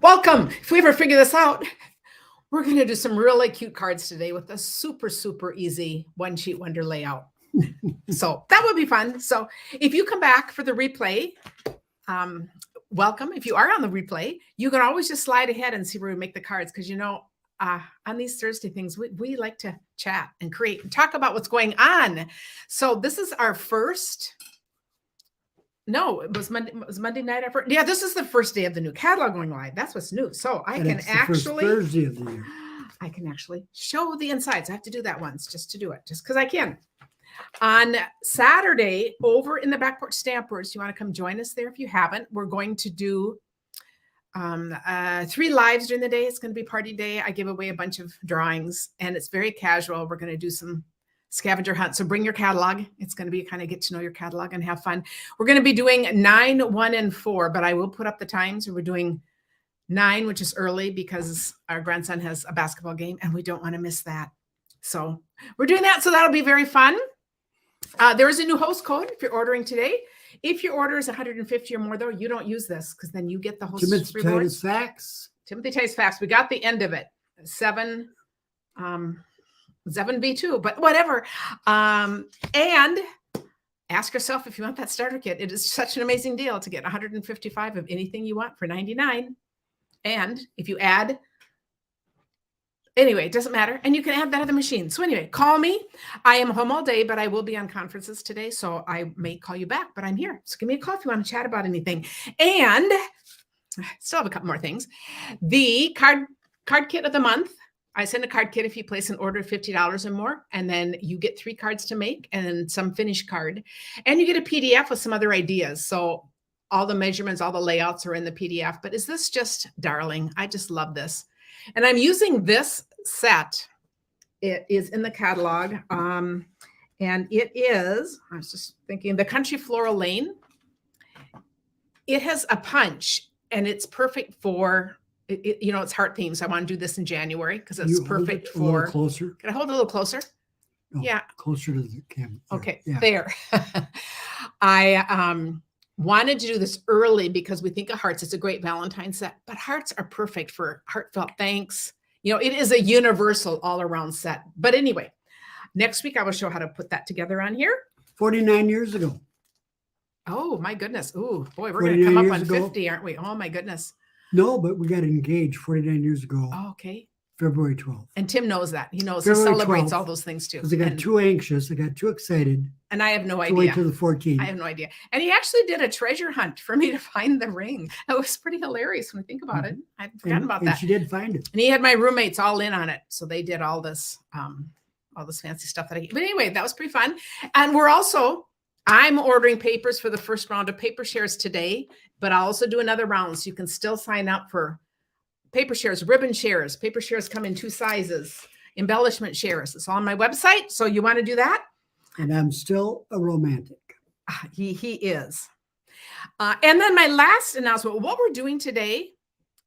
Welcome. If we ever figure this out, we're going to do some really cute cards today with a super, super easy one sheet wonder layout. So that would be fun. So if you come back for the replay, welcome. If you are on the replay, you can always just slide ahead and see where we make the cards. Because, on these Thursday things, we like to chat and create and talk about what's going on. So this is our first. No, it was Monday night. Yeah, this is the first day of the new catalog going live. That's what's new. So I can actually Thursday of the year. I can actually show the insides. I have to do that once just to do it, just because I can. On Saturday, over in the Back Porch Stampers, you want to come join us there if you haven't. We're going to do 3 lives during the day. It's going to be party day. I give away a bunch of drawings, and it's very casual. We're going to do some scavenger hunt. So bring your catalog. It's going to be kind of get to know your catalog and have fun. We're going to be doing 9, 1, and 4, but I will put up the times. We're doing 9, which is early because our grandson has a basketball game and we don't want to miss that. So we're doing that. So that'll be very fun. There is a new host code if you're ordering today. If your order is 150 or more, though, you don't use this because then you get the host Timothy Titus Fax. Timothy Titus Fax. We got the end of it. 7B2, but whatever. And ask yourself if you want that starter kit. It is such an amazing deal to get 155 of anything you want for $99. And if you add, anyway, it doesn't matter. And you can add that other machine. So anyway, call me. I am home all day, but I will be on conferences today. So I may call you back, but I'm here. So give me a call if you want to chat about anything. And I still have a couple more things. The card kit of the month. I send a card kit if you place an order of $50 or more, and then you get 3 cards to make and then some finished card. And you get a PDF with some other ideas. So all the measurements, all the layouts are in the PDF. But is this just darling? I just love this. And I'm using this set. It is in the catalog. And it is, I was just thinking, the Country Floral Lane. It has a punch, and it's perfect for... it's heart themed. So I want to do this in January because it's perfect for. A little closer. Can I hold it a little closer? No, yeah. Closer to the camera. Okay. Yeah. There. I wanted to do this early because we think of hearts. It's a great Valentine set, but hearts are perfect for heartfelt thanks. It is a universal all around set. But anyway, next week I will show how to put that together on here. 49 years ago. Oh my goodness. Ooh, boy, we're going to come up on 50, aren't we? Oh my goodness. No, but we got engaged 49 years ago. Oh, okay. February 12th. And Tim knows that. He knows. February he celebrates 12th, all those things too. Because I got too anxious. I got too excited. And I have no idea. Wait till the 14th. I have no idea. And he actually did a treasure hunt for me to find the ring. It was pretty hilarious when I think about it. I'd forgotten about that. And she did find it. And he had my roommates all in on it. So they did all this fancy stuff but anyway, that was pretty fun. And I'm ordering papers for the first round of paper shares today, but I'll also do another round. So you can still sign up for paper shares, ribbon shares. Paper shares come in 2 sizes. Embellishment shares. It's all on my website. So you want to do that? And I'm still a romantic. He is. And then my last announcement, what we're doing today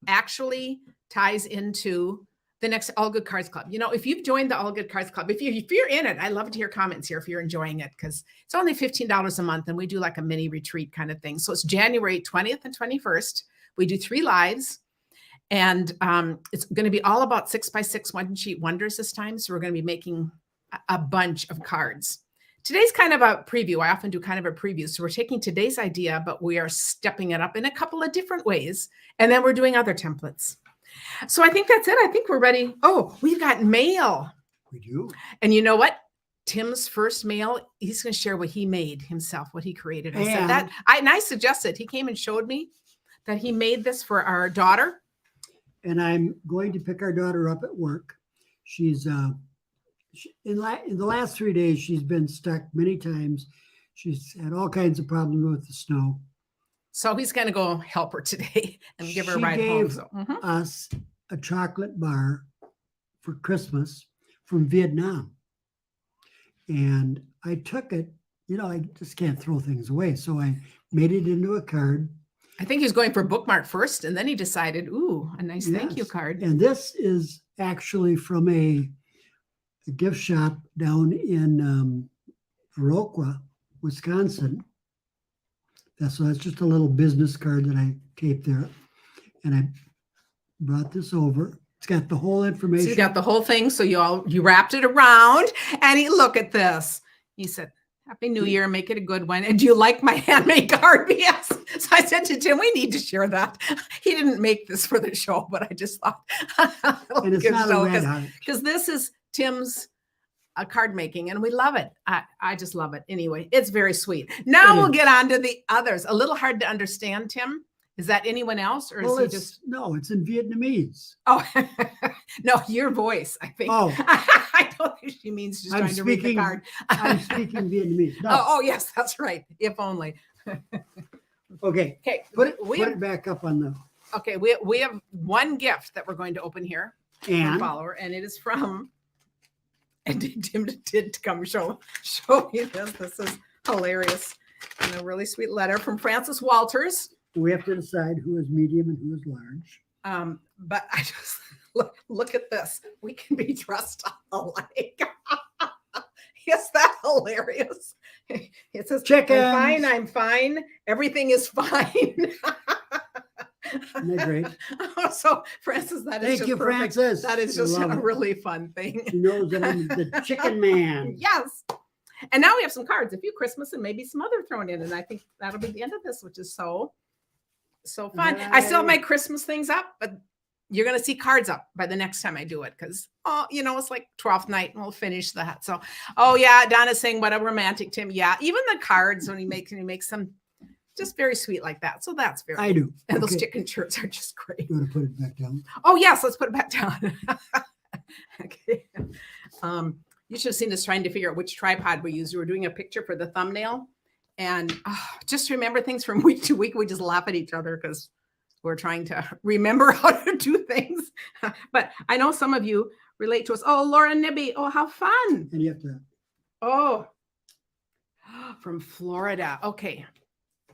actually ties into the next All Good Cards Club. If you've joined the All Good Cards Club, if you're in it, I love to hear comments here if you're enjoying it, because it's only $15 a month and we do like a mini retreat kind of thing. So it's January 20th and 21st. We do 3 lives. And it's going to be all about 6x6 one sheet wonders this time. So we're going to be making a bunch of cards. Today's kind of a preview. I often do kind of a preview. So we're taking today's idea, but we are stepping it up in a couple of different ways. And then we're doing other templates. So I think that's it. I think we're ready. Oh, we've got mail. We do. And you know what? Tim's first mail, he's going to share what he made himself, what he created. I said that. I suggested, he came and showed me that he made this for our daughter. And I'm going to pick our daughter up at work. She's in the last 3 days, she's been stuck many times. She's had all kinds of problems with the snow. So he's going to go help her today and give her a ride home. She gave us a chocolate bar for Christmas from Vietnam. And I took it, I just can't throw things away. So I made it into a card. I think he was going for bookmark first, and then he decided, ooh, a nice thank you card. And this is actually from a gift shop down in Viroqua, Wisconsin. So that's just a little business card that I taped there. and I brought this over. It's got the whole So information. you got the whole thing. So you wrapped it around, and look at this. He said, "Happy New Year, make it a good one. And do you like my handmade card?" Yes. So I said to Tim, we need to share that. He didn't make this for the show, but I just thought, and it's not a red heart. because this is Tim's card making, and we love it. I just love it. Anyway, it's very sweet. Now we'll get on to the others. A little hard to understand, Tim. Is that anyone else, or is he just? No, it's in Vietnamese. Oh, no, your voice, I think. Oh. I don't think she means just trying to read the card. I'm speaking Vietnamese. No. Oh, yes, that's right. If only. Okay. Okay. Put it back up on the. Okay, we have one gift that we're going to open here from a And follower, and it is from. And Tim did come show me this. This is hilarious. And a really sweet letter from Francis Walters. we have to decide who is medium and who is large. But I just look at this. We can be dressed alike. Is that hilarious? It says, Chickens. I'm fine. Everything is fine. Isn't that great? So, Francis, that is Thank just you, perfect. Francis. That is I just a love it. really fun thing. She knows that I'm the chicken man. Yes. And now we have some cards, a few Christmas and maybe some other thrown in. And I think that'll be the end of this, which is so fun. I still have my Christmas things up, but you're going to see cards up by the next time I do it. Cause it's like 12th night and we'll finish that. So, oh yeah. Donna's saying, what a romantic Tim. Yeah. Even the cards when he makes them just very sweet like that. So that's very, I do. and those Okay. chicken shirts are just great. You want to put it back down? Oh yes. Let's put it back down. Okay. You should have seen us trying to figure out which tripod we use. We were doing a picture for the thumbnail, and just remember things from week to week. We just laugh at each other because we're trying to remember how to do things. But I know some of you relate to us. Oh, Laura Nibby. Oh, how fun. And you have to. Oh, from Florida. Okay.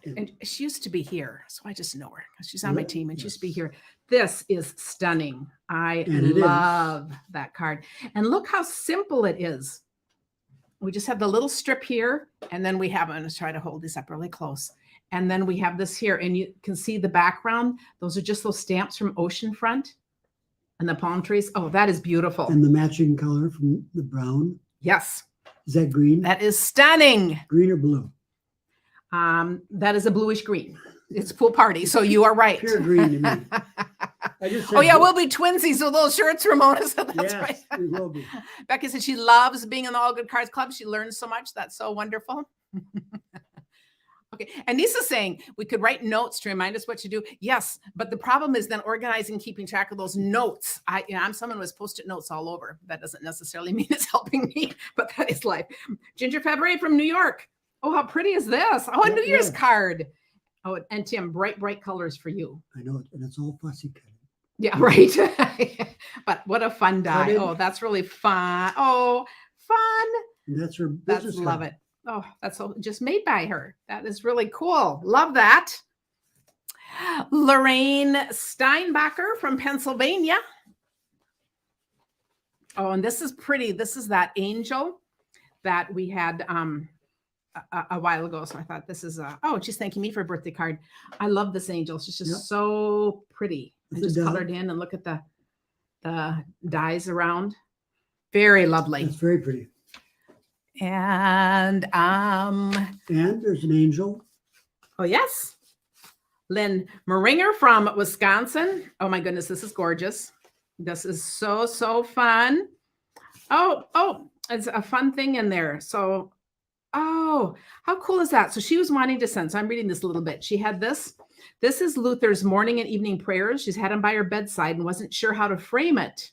And she used to be here. So I just know her. She's on my team and she used to be here. This is stunning. I love that card. And look how simple it is. We just have the little strip here. And then we have, I'm going to try to hold this up really close. And then we have this here. And you can see the background. Those are just those stamps from Oceanfront and the palm trees. Oh, that is beautiful. And the matching color from the brown. Yes. Is that green? That is stunning. Green or blue? That is a bluish green. It's pool party. So you are right. Pure green to me. I just Oh said yeah, blue. we'll be twinsies with those shirts, Ramona said. That's Yes, right. we will be. Becky said she loves being in the All Good Cards Club. She learns so much. That's so wonderful. Okay. And Nisa's saying we could write notes to remind us what to do. Yes, but the problem is then organizing, keeping track of those notes. I'm someone who has post-it notes all over. That doesn't necessarily mean it's helping me, but that is life. Ginger February from New York. Oh, how pretty is this? Oh, a New Year's card. Oh, and Tim, bright colors for you. I know it, and it's all fussy cut. Yeah, right. But what a fun die. Cutted. Oh, that's really fun. Oh, fun. And that's her That's business love card. it. Oh, that's all just made by her. That is really cool. Love that. Lorraine Steinbacher from Pennsylvania. Oh, and this is pretty. This is that angel that we had a while ago. So I thought this is oh, she's thanking me for a birthday card. I love this angel. She's just Yep. so pretty and It's a just dove. colored in, and look at the dies around. Very lovely. It's very pretty. And And there's an angel. oh yes, Lynn Meringer from Wisconsin. Oh my goodness, this is gorgeous. This is so fun. Oh, it's a fun thing in there. So, oh, how cool is that? So she was wanting to send. So I'm reading this a little bit. She had this. This is Luther's morning and evening prayers. She's had him by her bedside and wasn't sure how to frame it.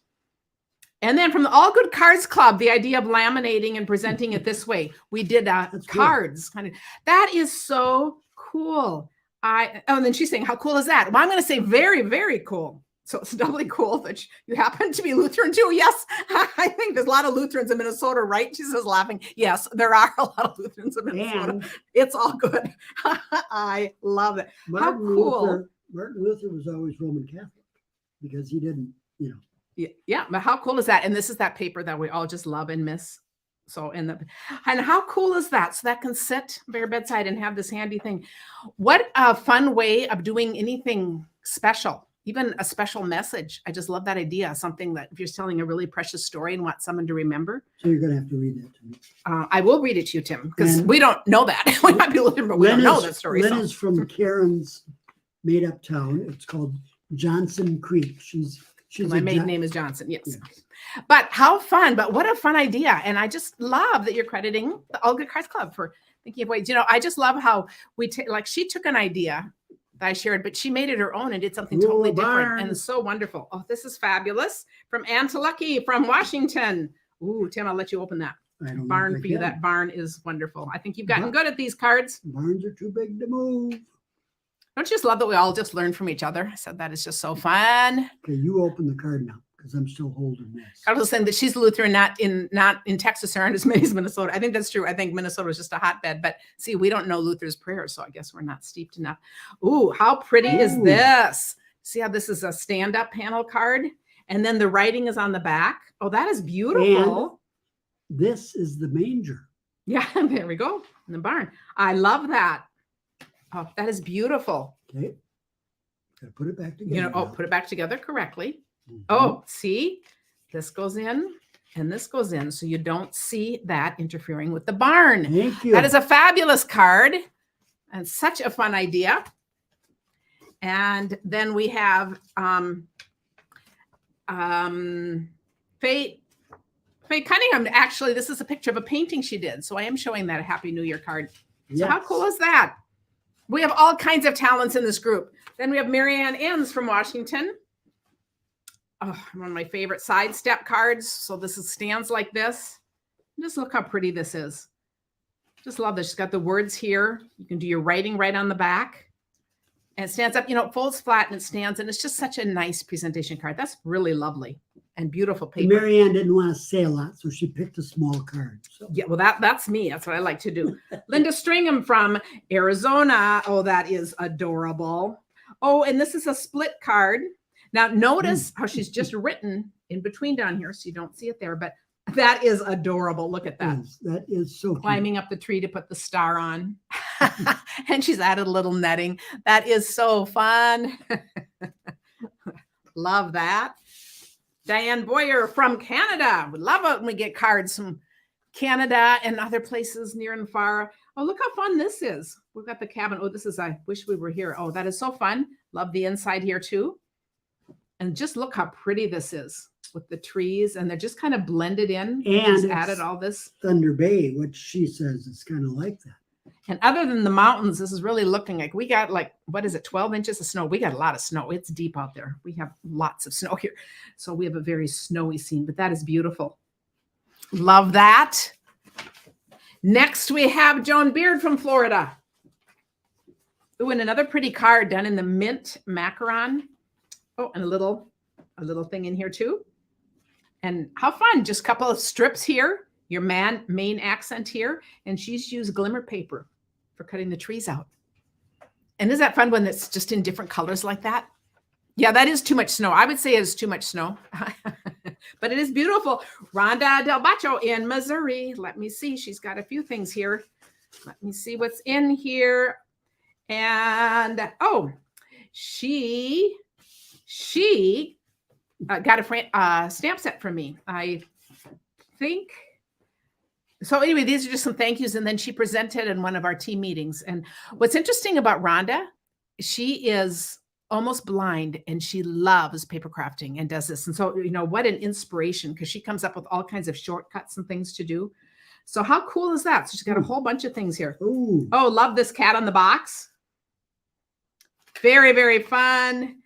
And then from the All Good Cards Club, the idea of laminating and presenting it this way. We did That's cool. cards. Kind of. That is so cool. And then she's saying, how cool is that? Well, I'm going to say very, very cool. So it's doubly cool that you happen to be Lutheran too. Yes, I think there's a lot of Lutherans in Minnesota, right? She says, laughing. Yes, there are a lot of Lutherans in Minnesota. And It's all good. I love it. Martin cool. Luther was always Roman Catholic because he didn't, Yeah, but how cool is that? And this is that paper that we all just love and miss. So, and how cool is that? So that can sit by your bedside and have this handy thing. What a fun way of doing anything special. even a special message. I just love that idea. Something that if you're telling a really precious story and want someone to remember. So you're going to have to read that to me. I will read it to you, Tim, because And- we don't know that. We might be looking, but we don't know that story. Lynn So. is from Karen's made-up town. It's called Johnson Creek. She's My a maiden name is Johnson. Yes. But how fun, but what a fun idea. And I just love that you're crediting the All Good Cards Club for thinking of ways. I just love how we like she took an idea that I shared, but she made it her own and did something Ooh, totally a different barn. and so wonderful. Oh, this is fabulous. From Ann Lucky from Washington. Ooh, Tim, I'll let you open that. I don't know Barn if for I you. can. That barn is wonderful. I think you've gotten good at these cards. Barns are too big to move. Don't you just love that we all just learn from each other? I said that is just so fun. Okay, you open the card now because I'm still holding this. I was saying that she's Lutheran, not in Texas. There aren't as many as Minnesota. I think that's true. I think Minnesota is just a hotbed. But see, we don't know Luther's prayers, so I guess we're not steeped enough. Ooh, how pretty is Ooh. this? See how this is a stand-up panel card, and then the writing is on the back. Oh, that is beautiful. This is the manger. Yeah, there we go in the barn. I love that. Oh, that is beautiful. Okay. Gotta put it back together. Oh, now. put it back together correctly. Mhm. Oh, see, this goes in and this goes in. So you don't see that interfering with the barn. Thank you. That is a fabulous card and such a fun idea. And then we have Faye Cunningham. Actually, this is a picture of a painting she did. So I am showing that a Happy New Year card. So how Yes. cool is that? We have all kinds of talents in this group. Then we have Marianne Enns from Washington. Oh, one of my favorite sidestep cards. So this stands like this. Just look how pretty this is. Just love this. She's got the words here. You can do your writing right on the back. And it stands up, it folds flat and it stands. And it's just such a nice presentation card. That's really lovely and beautiful And paper. Marianne didn't want to say a lot, so she picked a small card. So Yeah, well, that's me. That's what I like to do. Linda Stringham from Arizona. Oh, that is adorable. Oh, and this is a split card. Now, notice how she's just written in between down here, so you don't see it there, but that is adorable. Look at that. that is so cute. Climbing up the tree to put the star on. And she's added a little netting. That is so fun. Love that. Diane Boyer from Canada. We love it when we get cards from Canada and other places near and far. Oh, look how fun this is. We've got the cabin. Oh, this is, I wish we were here. Oh, that is so fun. Love the inside here too. And just look how pretty this is with the trees, and they're just kind of blended in. And Just it's added all this. Thunder Bay, which she says is kind of like that. And other than the mountains, this is really looking like we got 12 inches of snow. We got a lot of snow. It's deep out there. We have lots of snow here. So we have a very snowy scene, but that is beautiful. Love that. Next, we have Joan Beard from Florida. Ooh, and another pretty card done in the mint macaron. Oh, and a little thing in here too. And how fun, just a couple of strips here. Your main accent here. And she's used glimmer paper for cutting the trees out. And is that fun when it's just in different colors like that? Yeah, that is too much snow. I would say it's too much snow, but it is beautiful. Rhonda Del Bacho in Missouri. Let me see. She's got a few things here. Let me see what's in here. And oh, she got a stamp set from me. I think. So anyway, these are just some thank yous. And then she presented in one of our team meetings. And what's interesting about Rhonda, she is almost blind and she loves paper crafting and does this. And so, what an inspiration, because she comes up with all kinds of shortcuts and things to do. So how cool is that? So she's got a whole bunch of things here. Ooh. Oh, love this cat on the box. Very, very fun.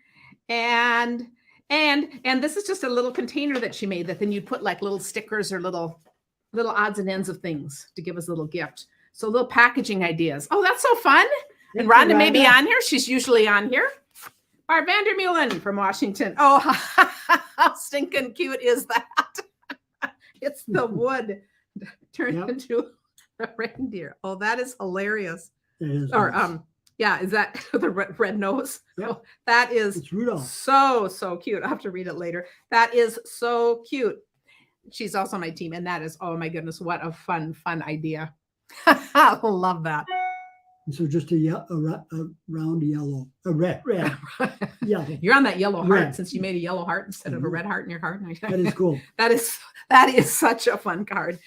And this is just a little container that she made that then you put like little stickers or little odds and ends of things to give us a little gift. So little packaging ideas. Oh, that's so fun. And Rhonda may be on here. She's usually on here. Barb Vandermeulen from Washington. Oh, how stinking cute is that? It's the wood turned into a reindeer. Oh, that is hilarious. It is Or nice. yeah, is that the red nose? Yep. Oh, that is It's Rudolph. so cute. I'll have to read it later. That is so cute. She's also on my team, and that is, oh my goodness, what a fun idea. I love that. And so just a round yellow, a red yellow. You're on that yellow heart Red. since you made a yellow heart instead of a Mhm. red heart in your heart. That is cool. That is such a fun card.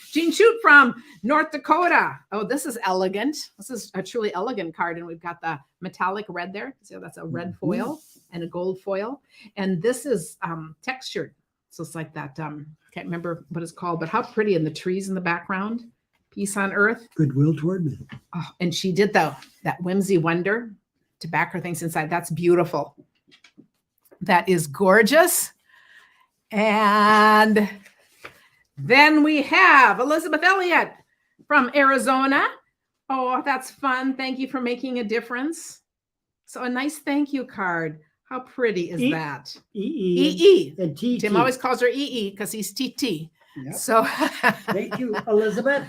Jean Shoot from North Dakota. Oh, this is elegant. This is a truly elegant card, and we've got the metallic red there. So that's a red Mhm. foil and a gold foil, and this is textured. So it's like that. Can't remember what it's called, but how pretty! And the trees in the background. Peace on earth. Goodwill toward men. Oh, and she did that whimsy wonder to back her things inside. That's beautiful. That is gorgeous. And then we have Elizabeth Elliott from Arizona. Oh, that's fun. Thank you for making a difference. So a nice thank you card. How pretty is that? EE. EE. And TT. Tim always calls her EE because he's TT. Yep. So Thank you, Elizabeth.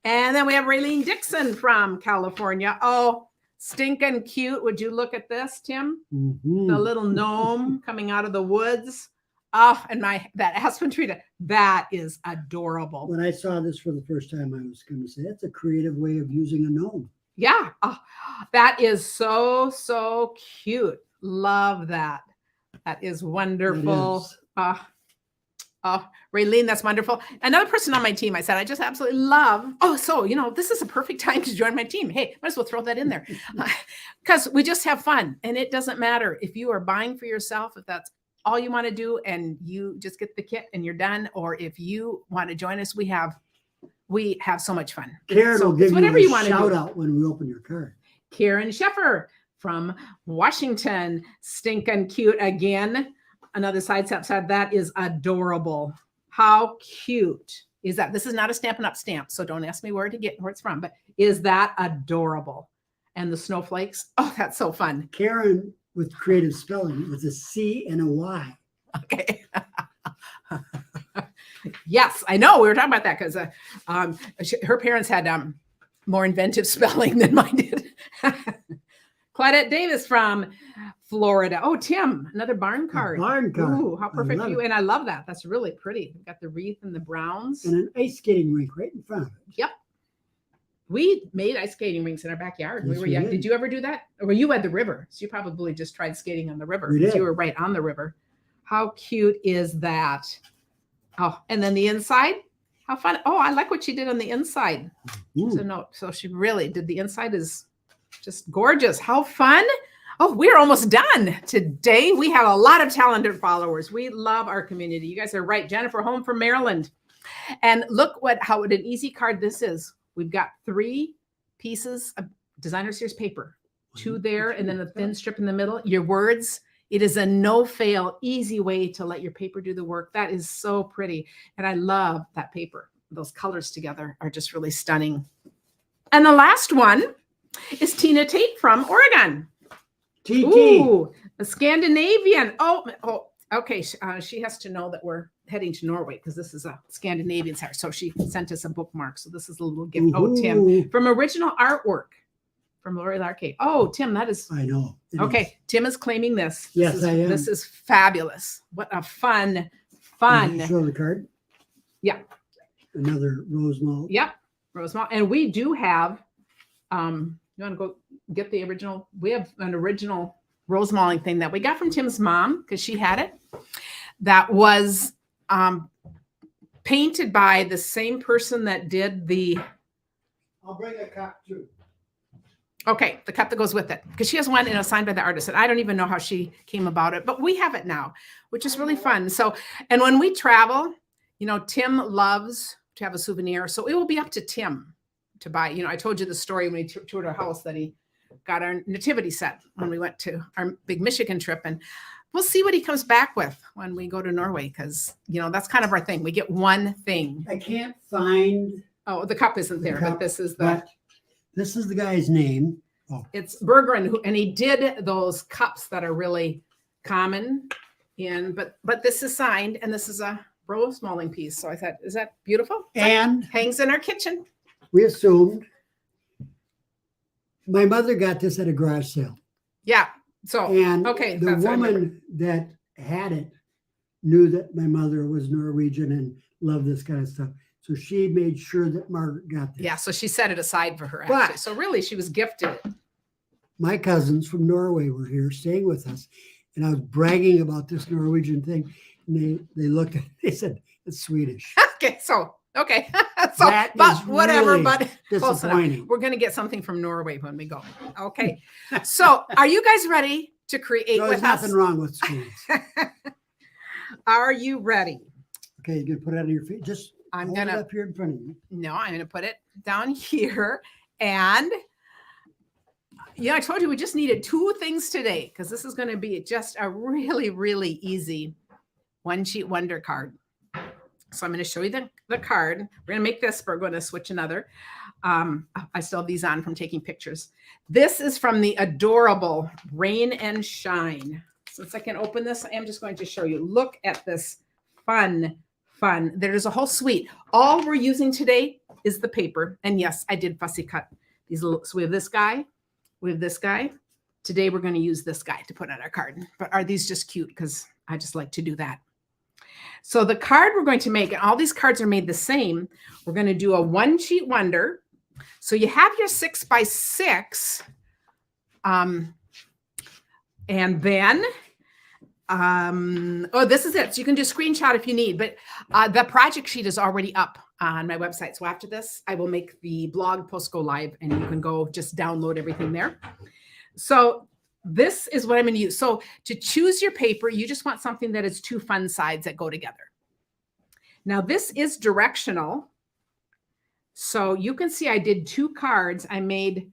and then we have Raylene Dixon from California. Oh, stinking cute. Would you look at this, Tim? Mhm. The little gnome coming out of the woods. Oh, and that aspen tree. That is adorable. When I saw this for the first time, I was going to say it's a creative way of using a gnome. Yeah. Oh, that is so cute. Love that. That is wonderful. It is. Oh, Raylene, that's wonderful. Another person on my team, I said, I just absolutely love. Oh, so, this is a perfect time to join my team. Hey, might as well throw that in there because we just have fun. And it doesn't matter if you are buying for yourself, if that's all you want to do and you just get the kit and you're done. Or if you want to join us, we have so much fun. Karen So will give it's whatever you a wanna shout do. out when we open your card. Karen Sheffer from Washington, stinking cute again. Another side step side. That is adorable. How cute is that? This is not a Stampin' Up! Stamp, so don't ask me where it's from, but is that adorable? And the snowflakes. Oh, that's so fun. Karen with creative spelling with a C and a Y. Okay. Yes, I know. We were talking about that because her parents had more inventive spelling than mine did. Claudette Davis from Florida. Oh, Tim, another barn card. Barn card. Ooh, how perfect love for you. it. And I love that. That's really pretty. We've got the wreath and the browns. And an ice skating rink right in front of it. Yep. We made ice skating rinks in our backyard when we Yes, were we young. did. Did you ever do that? Or were you at the river? So you probably just tried skating on the river We because did. you were right on the river. How cute is that? Oh, and then the inside. How fun. Oh, I like what she did on the inside. Ooh. So no, so she really did. The inside is just gorgeous. How fun. Oh, we're almost done today. We have a lot of talented followers. We love our community. You guys are right. Jennifer Home from Maryland. And look how an easy card this is. We've got 3 pieces of designer series paper, 2 there, and then a thin strip in the middle. Your words. It is a no-fail, easy way to let your paper do the work. That is so pretty. And I love that paper. Those colors together are just really stunning. And the last one is Tina Tate from Oregon. TT. Ooh, a Scandinavian. Oh, okay. She has to know that we're heading to Norway because this is a Scandinavian site. So she sent us a bookmark. So this is a little gift. Oh, Tim, Ooh. from original artwork from Lori Larkey. Oh, Tim, that is I know. It okay. is. Tim is claiming this. Yes, I am. This is fabulous. What a fun. Can you show the card. Yeah. Another rose malt. Yep. Rosemont. And we do have, you want to go get the original? We have an original rose malling thing that we got from Tim's mom because she had it. That was painted by the same person that did the, I'll bring a cup too. okay, the cup that goes with it. Because she has one and it's signed by the artist. And I don't even know how she came about it, but we have it now, which is really fun. So, and when we travel, Tim loves to have a souvenir. So it will be up to Tim to buy. I told you the story when we toured our house that he got our nativity set when we went to our big Michigan trip. And we'll see what he comes back with when we go to Norway. Because, that's kind of our thing. We get one thing. I can't find. Oh, the cup isn't there, but this is But this is the guy's name. it's Bergeron, and he did those cups that are really common. But this is signed, and this is a rose malling piece. So I thought, is that beautiful? And Hangs in our kitchen. we assumed my mother got this at a garage sale. Yeah. So And okay, the that's what I remember. woman that had it knew that my mother was Norwegian and loved this kind of stuff. So she made sure that Margaret got this. Yeah, so she set it aside for her, But- actually. So really, she was gifted it. My cousins from Norway were here staying with us, and I was bragging about this Norwegian thing. And they looked at it, they said, it's Swedish. Okay, so, okay. So, That but is whatever, really but close enough. disappointing. We're going to get something from Norway when we go. Okay. So are you guys ready to create No, with there's us? nothing wrong with Swedes. Are you ready? Okay, you're gonna put it on your feet. Just I'm hold going it to, up here in front of you. no, I'm going to put it down here. And yeah, I told you we just needed 2 things today because this is going to be just a really, really easy one sheet wonder card. So I'm going to show you the card. We're going to make this, but we're going to switch another. I still have these on from taking pictures. This is from the adorable Rain and Shine. Since I can open this, I am just going to show you. Look at this fun. There's a whole suite. All we're using today is the paper. And yes, I did fussy cut these little. So we have this guy. We have this guy. Today we're going to use this guy to put on our card. But are these just cute? Because I just like to do that. So the card we're going to make, and all these cards are made the same. We're going to do a one sheet wonder. So you have your 6x6. And then, oh, this is it. So you can just screenshot if you need, but the project sheet is already up on my website. So after this, I will make the blog post go live and you can go just download everything there. So this is what I'm going to use. So to choose your paper, you just want something that is 2 fun sides that go together. Now this is directional. So you can see I did 2 cards. I made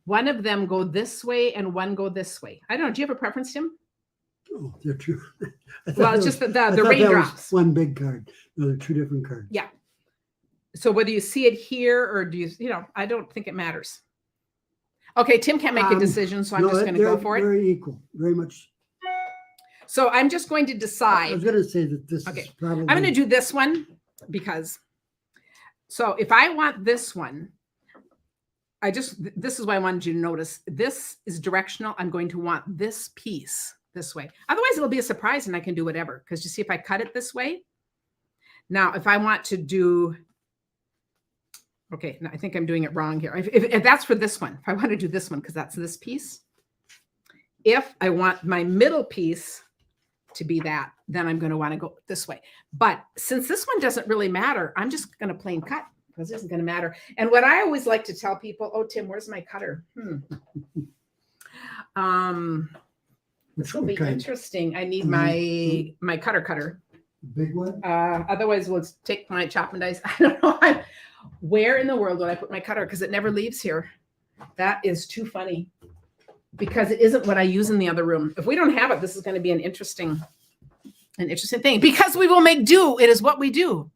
one of them go this way and one go this way. I don't know. Do you have a preference, Tim? Oh, they're 2. Well, it's just the raindrops. One big card. No, they're 2 different cards. Yeah. So whether you see it here or do you know, I don't think it matters. Okay, Tim can't make a decision, so I'm just going to go for it. Very equal, very much. So I'm just going to I decide. was going to say that this Okay. is probably. I'm going to do this one because, so if I want this one, this is why I wanted you to notice. This is directional. I'm going to want this piece this way. Otherwise, it'll be a surprise and I can do whatever. Because you see, if I cut it this way, now if I want to do, okay, no, I think I'm doing it wrong here. If that's for this one, if I want to do this one, because that's this piece. If I want my middle piece to be that, then I'm going to want to go this way. But since this one doesn't really matter, I'm just going to plain cut because it isn't going to matter. And what I always like to tell people, oh, Tim, where's my cutter? This will be interesting. I need my cutter. Big one? Otherwise, we'll take my chop and dice. I don't know. Where in the world would I put my cutter? Because it never leaves here. That is too funny. Because it isn't what I use in the other room. If we don't have it, this is going to be an interesting thing. Because we will make do. It is what we do.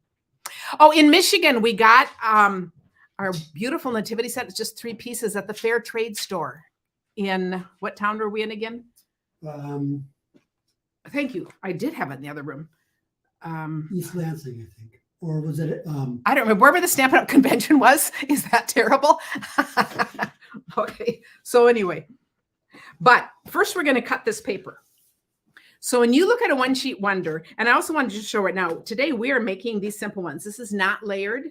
Oh, in Michigan, we got our beautiful nativity set. It's just 3 pieces at the Fair Trade Store. In what town were we in again? Thank you. I did have it in the other room. East Lansing, I think. Or was it? I don't remember. Wherever the Stampin' Up! Convention was. Is that terrible? Okay. So anyway. But first, we're going to cut this paper. So when you look at a one sheet wonder, and I also wanted to show it now, today we are making these simple ones. This is not layered.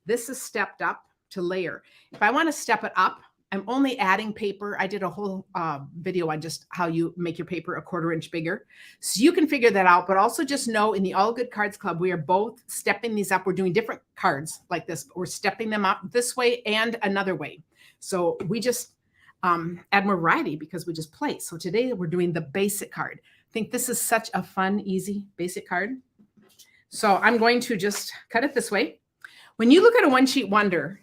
This is stepped up to layer. If I want to step it up, I'm only adding paper. I did a whole video on just how you make your paper a 1/4 inch bigger. So you can figure that out, but also just know in the All Good Cards Club, we are both stepping these up. We're doing different cards like this, but we're stepping them up this way and another way. So we just add more variety because we just play. So today we're doing the basic card. I think this is such a fun, easy, basic card. So I'm going to just cut it this way. When you look at a one sheet wonder,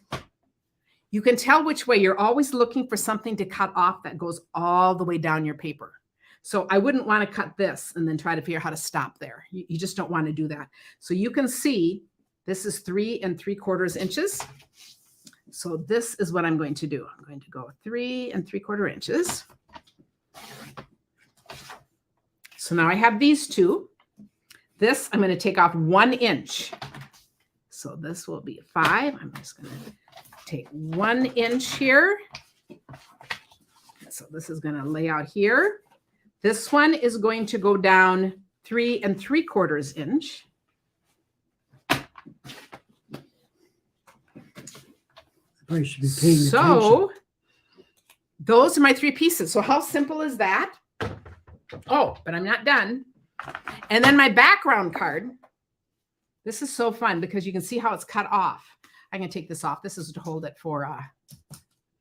you can tell which way. You're always looking for something to cut off that goes all the way down your paper. So I wouldn't want to cut this and then try to figure out how to stop there. You just don't want to do that. So you can see this is 3 3/4 inches. So this is what I'm going to do. I'm going to go 3 3/4 inches. So now I have these 2. This, I'm going to take off 1 inch. So this will be 5. I'm just going to take 1 inch here. So this is going to lay out here. This one is going to go down 3 3/4 inch. Probably should be paying attention. So those are my 3 pieces. So how simple is that? Oh, but I'm not done. And then my background card. This is so fun because you can see how it's cut off. I'm going to take this off. This is to hold it for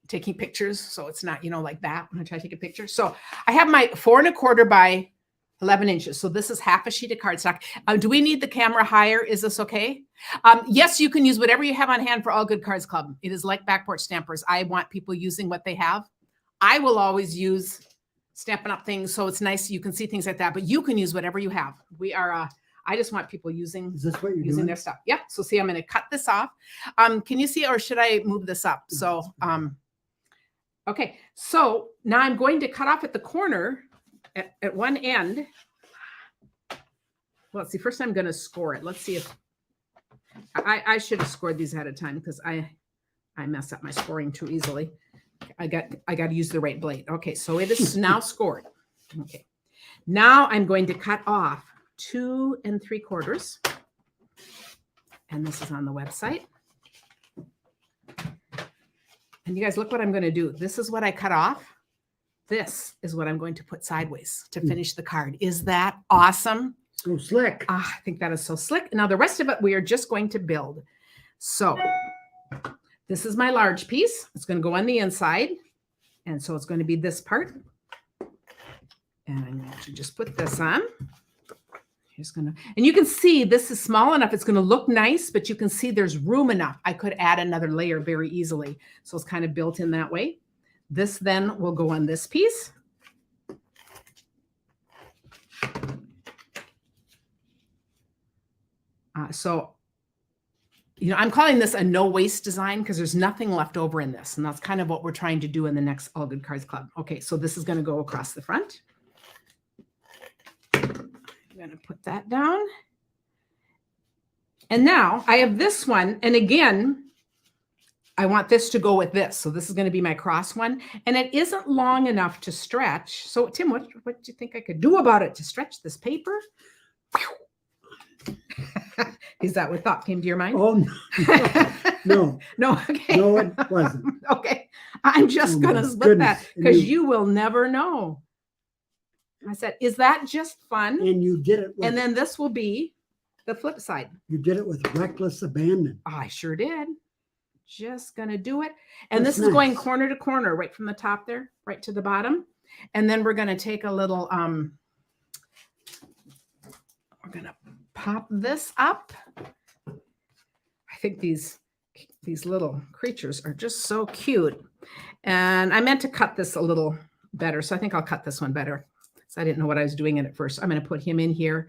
taking pictures. So it's not, like that when I try to take a picture. So I have my 4 1/4 by 11 inches. So this is half a sheet of cardstock. Do we need the camera higher? Is this okay? Yes, you can use whatever you have on hand for All Good Cards Club. It is like Back Porch Stampers. I want people using what they have. I will always use Stampin' Up! Things. So it's nice. You can see things like that, but you can use whatever you have. We are, I just want people using Is this what you're using doing? their stuff. Yeah. So see, I'm going to cut this off. Can you see, or should I move this up? So, okay. So now I'm going to cut off at the corner at one end. Well, let's see, first I'm going to score it. Let's see if I should have scored these ahead of time because I mess up my scoring too easily. I got to use the right blade. Okay. So it is now scored. Okay. Now I'm going to cut off 2 3/4. And this is on the website. And you guys, look what I'm going to do. This is what I cut off. This is what I'm going to put sideways to finish the card. Is that awesome? So slick. I think that is so slick. Now the rest of it, we are just going to build. So this is my large piece. It's going to go on the inside. And so it's going to be this part. And I'm going to just put this on. And you can see this is small enough. It's going to look nice, but you can see there's room enough. I could add another layer very easily. So it's kind of built in that way. This then will go on this piece. I'm calling this a no waste design because there's nothing left over in this. And that's kind of what we're trying to do in the next All Good Cards Club. Okay, so this is going to go across the front. I'm going to put that down. And now I have this one. And again, I want this to go with this. So this is going to be my cross one. And it isn't long enough to stretch. So Tim, what do you think I could do about it to stretch this paper? Is that what thought came to your mind? Oh, no. No, okay. No, it wasn't. Okay. I'm just going to split that because you will never know. I said, is that just fun? And you did it with, And then this will be the flip side. you did it with reckless abandon. I sure did. Just going to do it. And That's this is going nice. corner to corner, right from the top there, right to the bottom. And then we're going to take a little, we're going to pop this up. I think these little creatures are just so cute. And I meant to cut this a little better. So I think I'll cut this one better. So I didn't know what I was doing in it first. I'm going to put him in here.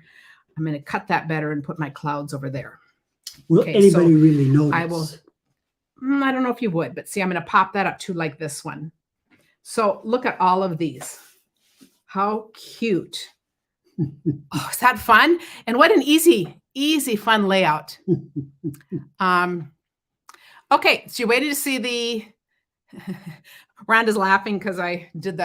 I'm going to cut that better and put my clouds over there. Will Okay, anybody so really notice? I will. I don't know if you would, but see, I'm going to pop that up too, like this one. So look at all of these. How cute. Oh, is that fun? And what an easy, fun layout. Okay, so you're waiting to see the, Rhonda's laughing because I did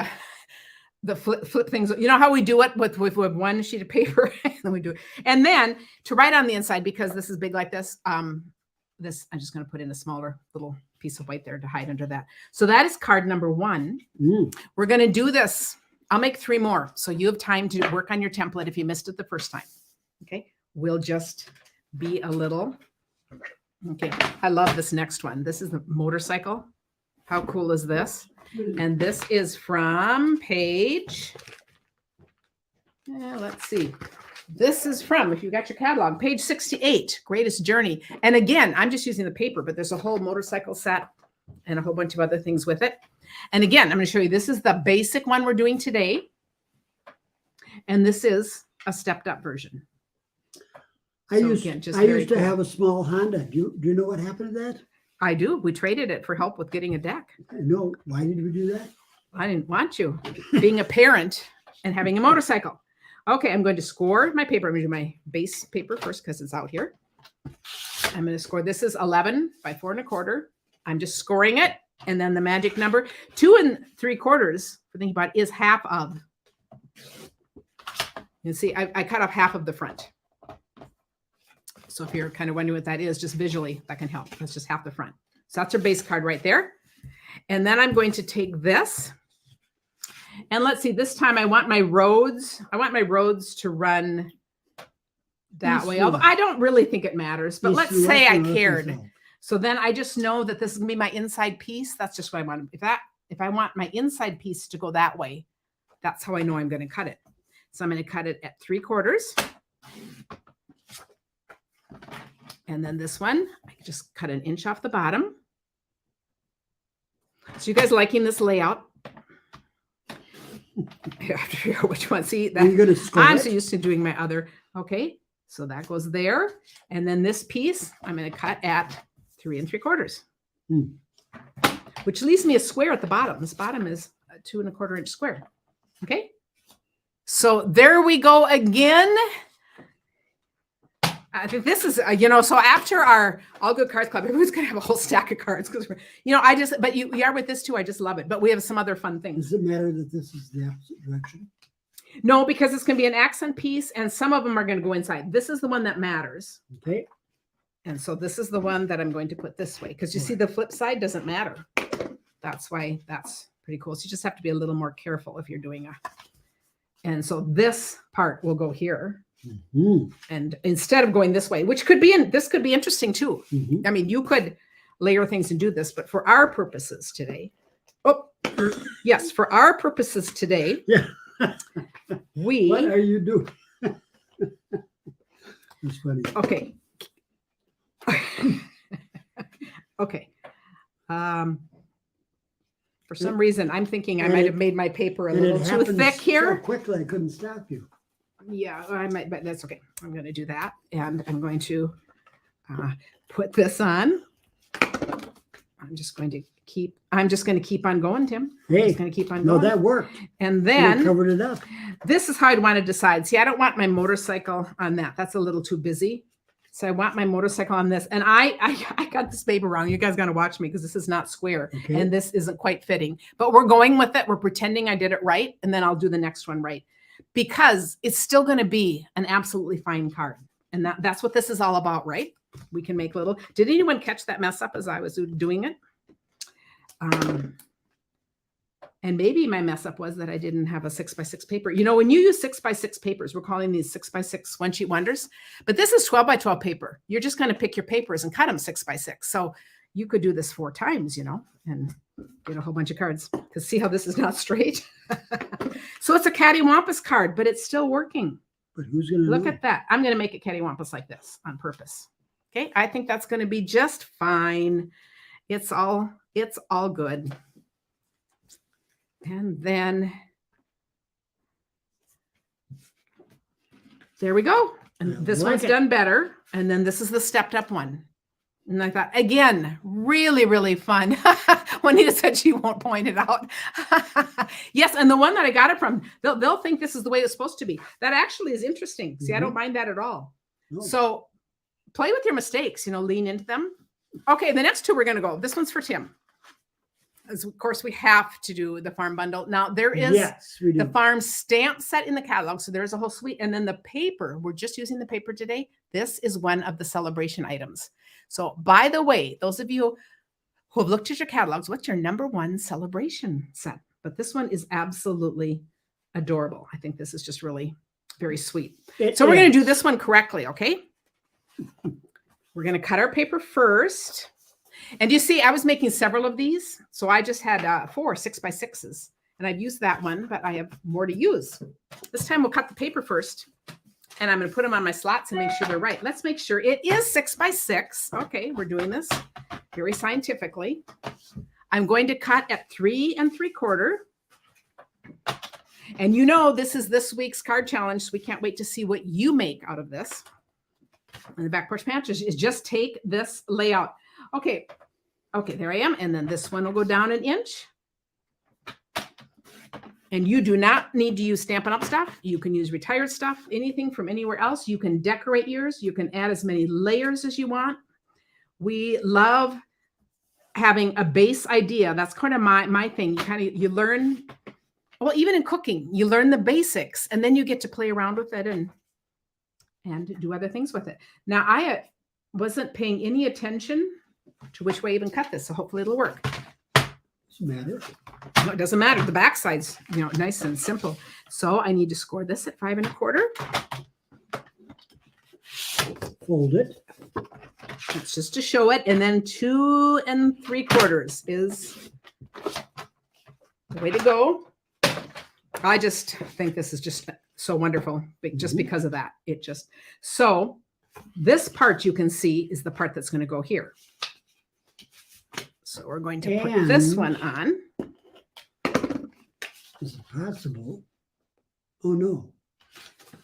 the flip things. You know how we do it with one sheet of paper, and then we do it. And then to write on the inside, because this is big like this, this I'm just going to put in a smaller little piece of white there to hide under that. So that is card number 1. We're going to do this. I'll make 3 more. So you have time to work on your template if you missed it the first time. Okay. We'll just be a little. Okay. I love this next one. This is the motorcycle. How cool is this? And this is from page. Let's see. This is from, if you got your catalog, page 68, Greatest Journey. And again, I'm just using the paper, but there's a whole motorcycle set and a whole bunch of other things with it. And again, I'm going to show you, this is the basic one we're doing today. And this is a stepped up version. I So used, again, just I very used to cool. have a small Honda. Do you know what happened to that? I do. We traded it for help with getting a deck. No. Why did we do that? I didn't want you being a parent and having a motorcycle. Okay, I'm going to score my paper. I'm going to do my base paper first because it's out here. I'm going to score. This is 11 by 4 1/4. I'm just scoring it. And then the magic number 2 3/4, for thinking about it, is half of. You see, I cut off half of the front. So if you're kind of wondering what that is, just visually, that can help. That's just half the front. So that's our base card right there. And then I'm going to take this. And let's see, this time I want my roads to run that East way. or Although west? I don't really think it matters, but East let's or west say or I north or cared. south? So then I just know that this is gonna be my inside piece. That's just what I want. If I want my inside piece to go that way, that's how I know I'm going to cut it. So I'm going to cut it at 3/4. And then this one, I just cut 1 inch off the bottom. So you guys liking this layout? I have to figure out which one. See, Are you that, going to score I'm it? so used to doing my other. Okay, so that goes there. And then this piece, I'm going to cut at 3 3/4. Which leaves me a square at the bottom. This bottom is a 2 1/4 inch square. Okay. So there we go again. I think this is, so after our All Good Cards Club, everyone's going to have a whole stack of cards because, but you are with this too. I just love it. But we have some other fun things. Does it matter that this is the opposite direction? No, because it's going to be an accent piece and some of them are going to go inside. This is the one that matters. Okay. And so this is the one that I'm going to put this way because you see the flip side doesn't matter. That's why that's pretty cool. So you just have to be a little more careful if you're doing and so this part will go here. And instead of going this way, which could be this could be interesting too. I mean, you could layer things and do this, but for our purposes today, for our purposes today, Yeah. we What are you doing? That's funny. okay. Okay. For some reason, I'm thinking I might have made my paper a little too thick here. So quickly, I couldn't stop you. Yeah, I might, but that's okay. I'm going to do that. And I'm going to put this on. I'm just going to keep on going, Tim. I'm Hey, just going to keep on no, going. that worked. And You then covered it up. this is how I'd want to decide. See, I don't want my motorcycle on that. That's a little too busy. So I want my motorcycle on this. And I got this paper wrong. You guys got to watch me because this is not square. Okay. And this isn't quite fitting. But we're going with it. We're pretending I did it right. And then I'll do the next one right. Because it's still going to be an absolutely fine card. And that's what this is all about, right? We can make little. Did anyone catch that mess up as I was doing it? And maybe my mess up was that I didn't have a 6x6 paper. When you use 6x6 papers, we're calling these 6x6 one sheet wonders, but this is 12x12 paper. You're just going to pick your papers and cut them 6x6. So you could do this 4 times, and get a whole bunch of cards to see how this is not straight. So it's a cattywampus card, but it's still working. But who's going to Look at that. I'm going to make it cattywampus like this on purpose. Okay. I think that's going to be just fine. It's all good. And then there we go. And this one's done better. And then this is the stepped up one. And I thought, again, really, really fun. Juanita said she won't point it out. Yes, and the one that I got it from, they'll think this is the way it's supposed to be. That actually is interesting. See, I don't mind that at all. No. So play with your mistakes, lean into them. Okay, the next 2 we're going to go. This one's for Tim. As of course, we have to do the farm bundle. Now, there is we the do. farm stamp set in the catalog. So there's a whole suite. And then the paper, we're just using the paper today. This is one of the celebration items. So by the way, those of you who have looked at your catalogs, what's your #1 celebration set? But this one is absolutely adorable. I think this is just really very sweet. So we're going to do this one correctly, okay? We're going to cut our paper first. And you see, I was making several of these. So I just had 4 6x6s. And I've used that one, but I have more to use. This time we'll cut the paper first. And I'm going to put them on my slots and make sure they're right. Let's make sure it is 6x6. Okay, we're doing this very scientifically. I'm going to cut at 3 3/4. And this is this week's card challenge. So we can't wait to see what you make out of this. And the Back Porch Patch is just take this layout. Okay, there I am. And then this one will go down 1 inch. And you do not need to use Stampin' Up! Stuff. You can use retired stuff, anything from anywhere else. You can decorate yours. You can add as many layers as you want. We love having a base idea. That's kind of my thing. You learn, well, even in cooking, you learn the basics and then you get to play around with it and do other things with it. Now, I wasn't paying any attention to which way I even cut this. So hopefully it'll work. Doesn't matter. No, it doesn't matter. The back side's, nice and simple. So I need to score this at 5 1/4. Fold it. It's just to show it. And then 2 3/4 is the way to go. I just think this is just so wonderful just because of that. So this part you can see is the part that's going to go here. So we're going to put this one on. Is it possible? Oh no.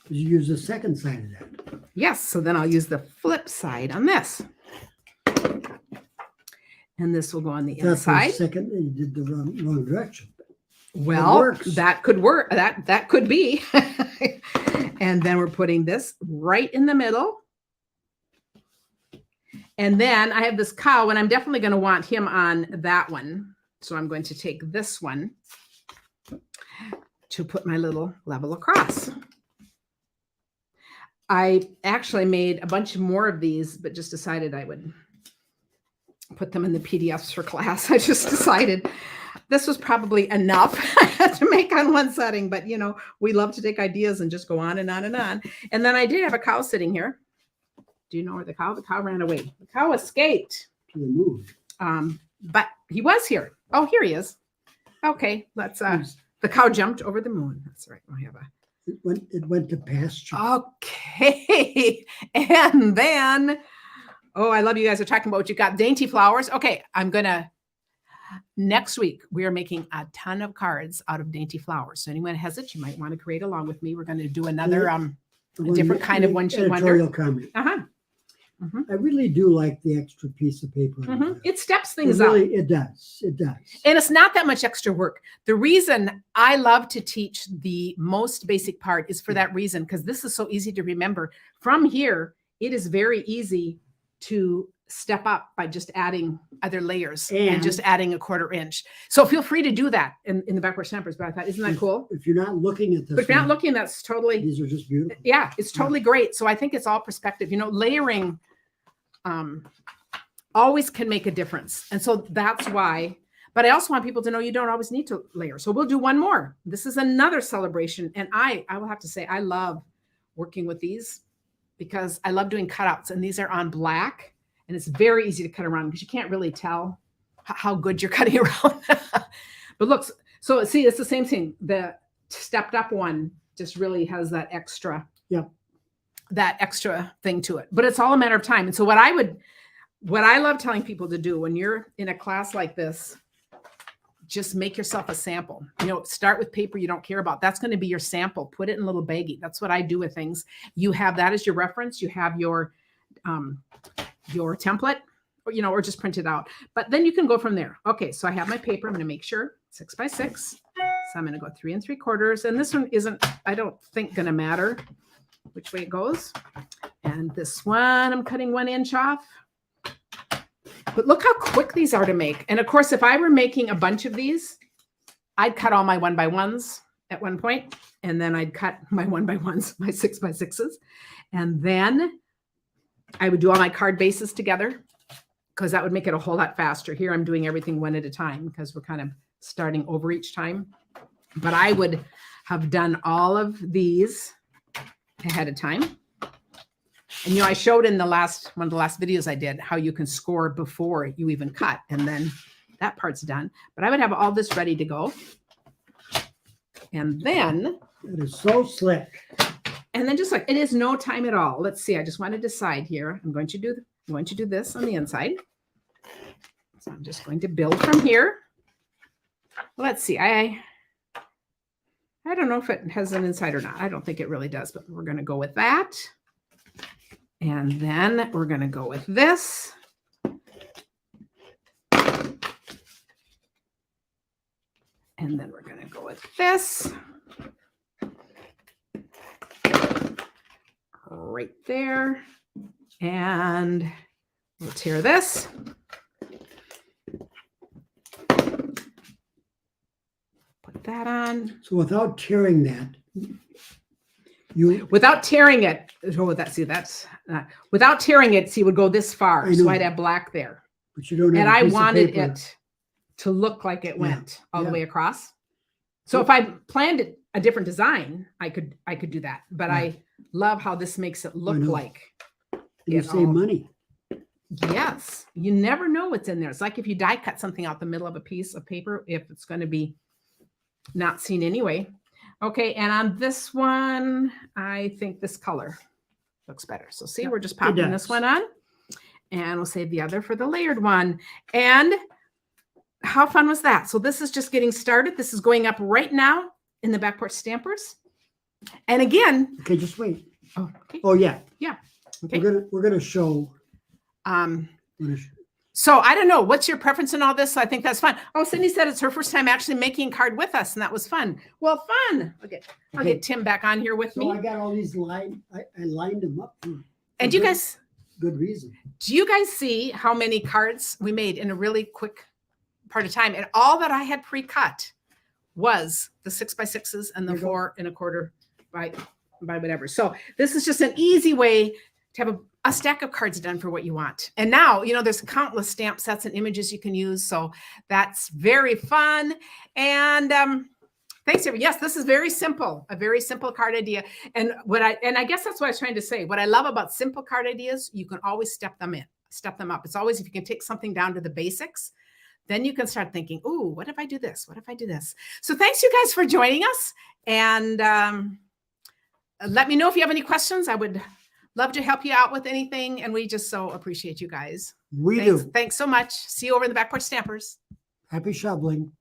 You use the second side of that. Yes. So then I'll use the flip side on this. And this will go on the That's inside. the second, you did the wrong direction. Well, works. that could work. That could be. And then we're putting this right in the middle. And then I have this cow, and I'm definitely going to want him on that one. So I'm going to take this one to put my little level across. I actually made a bunch more of these, but just decided I would put them in the PDFs for class. I just decided this was probably enough to make on one setting, but we love to take ideas and just go on and on and on. And then I did have a cow sitting here. Do you know where the cow ran away? The cow escaped. To the moon. But he was here. Oh, here he is. Okay, let's the cow jumped over the moon. That's right. I have It went to pasture. Okay. And then, I love you guys are talking about what you got. Dainty flowers. Okay, next week, we are making a ton of cards out of dainty flowers. So anyone has it, you might want to create along with me. We're going to do another a different kind of one sheet wonder. Editorial comment. Mm-hmm. I really do like the extra piece of paper. Mm-hmm. It steps things up. It does. It does. And it's not that much extra work. The reason I love to teach the most basic part is for that reason, because this is so easy to remember. From here, it is very easy to step up by just adding other layers and just adding a 1/4 inch. So feel free to do that in the backward stampers. But I thought, isn't that cool? If you're not looking at this, But if you're not looking, that's totally, these are just beautiful. yeah, it's totally great. So I think it's all perspective. Layering always can make a difference. And so that's why, but I also want people to know you don't always need to layer. So we'll do one more. This is another celebration. And I will have to say, I love working with these because I love doing cutouts, and these are on black, and it's very easy to cut around because you can't really tell how good you're cutting around. But look, so see, it's the same thing. The stepped up one just really has that extra, that extra thing to it, but it's all a matter of time. And so what I love telling people to do when you're in a class like this, just make yourself a sample. Start with paper you don't care about. That's going to be your sample. Put it in a little baggie. That's what I do with things. You have that as your reference. You have your template, or just print it out. But then you can go from there. Okay, so I have my paper. I'm going to make sure 6 by 6. So I'm going to go 3 3/4. And this one isn't, I don't think, going to matter which way it goes. And this one, I'm cutting 1 inch off. But look how quick these are to make. And of course, if I were making a bunch of these, I'd cut all my 1 by 1s at one point, and then I'd cut my 1 by 1s, my 6 by 6s. And then I would do all my card bases together because that would make it a whole lot faster. Here, I'm doing everything one at a time because we're kind of starting over each time. But I would have done all of these ahead of time. And, I showed in one of the last videos I did how you can score before you even cut. And then that part's done. But I would have all this ready to go. And then. It is so slick. And then just like, it is no time at all. Let's see. I just want to decide here. I'm going to do this on the inside. So I'm just going to build from here. Let's see. I don't know if it has an inside or not. I don't think it really does, but we're going to go with that. And then we're going to go with this. And then we're going to go with this. Right there. And we'll tear this. Put that on. So without tearing that, without tearing it, without tearing it, see, it would go this far. So I'd have black there. but you don't have And a I piece of wanted paper. it to look like it went all the yeah. way across. So if I planned it a different design, I could do that. But Yeah. I love how this makes it look know. like. And you it save all- money. Yes, you never know what's in there. It's like if you die cut something out the middle of a piece of paper, if it's going to be not seen anyway. Okay, and on this one, I think this color looks better. So see, Yeah, we're just popping this does. one on, and we'll save the other for the layered one. And how fun was that? So this is just getting started. This is going up right now in the Back Porch Stampers. And again, Okay, just wait. oh, okay, Oh yeah. Yeah. Okay. We're gonna show. So I don't know, what's your preference in all this? So I think that's fun. Oh, Cindy said it's her first time actually making a card with us, and that was fun. Well, fun. Okay, I'll Okay. get Tim back on here with So me. I got all these lined. I lined them up for And you good- guys, good reason. do you guys see how many cards we made in a really quick part of time? And all that I had pre-cut was the 6x6s and the There you go. 4 1/4 by whatever. So this is just an easy way to have a stack of cards done for what you want. And now, you know, there's countless stamp sets and images you can use. So that's very fun. And thanks, everyone. Yes, this is very simple, a very simple card idea. And I guess that's what I was trying to say. What I love about simple card ideas, you can always step them up. It's always, if you can take something down to the basics, then you can start thinking, ooh, what if I do this? What if I do this? So thanks you guys for joining us. And let me know if you have any questions. I would love to help you out with anything. And we just so appreciate you guys. We Thanks. do. Thanks so much. See you over in the Back Porch Stampers. Happy shoveling.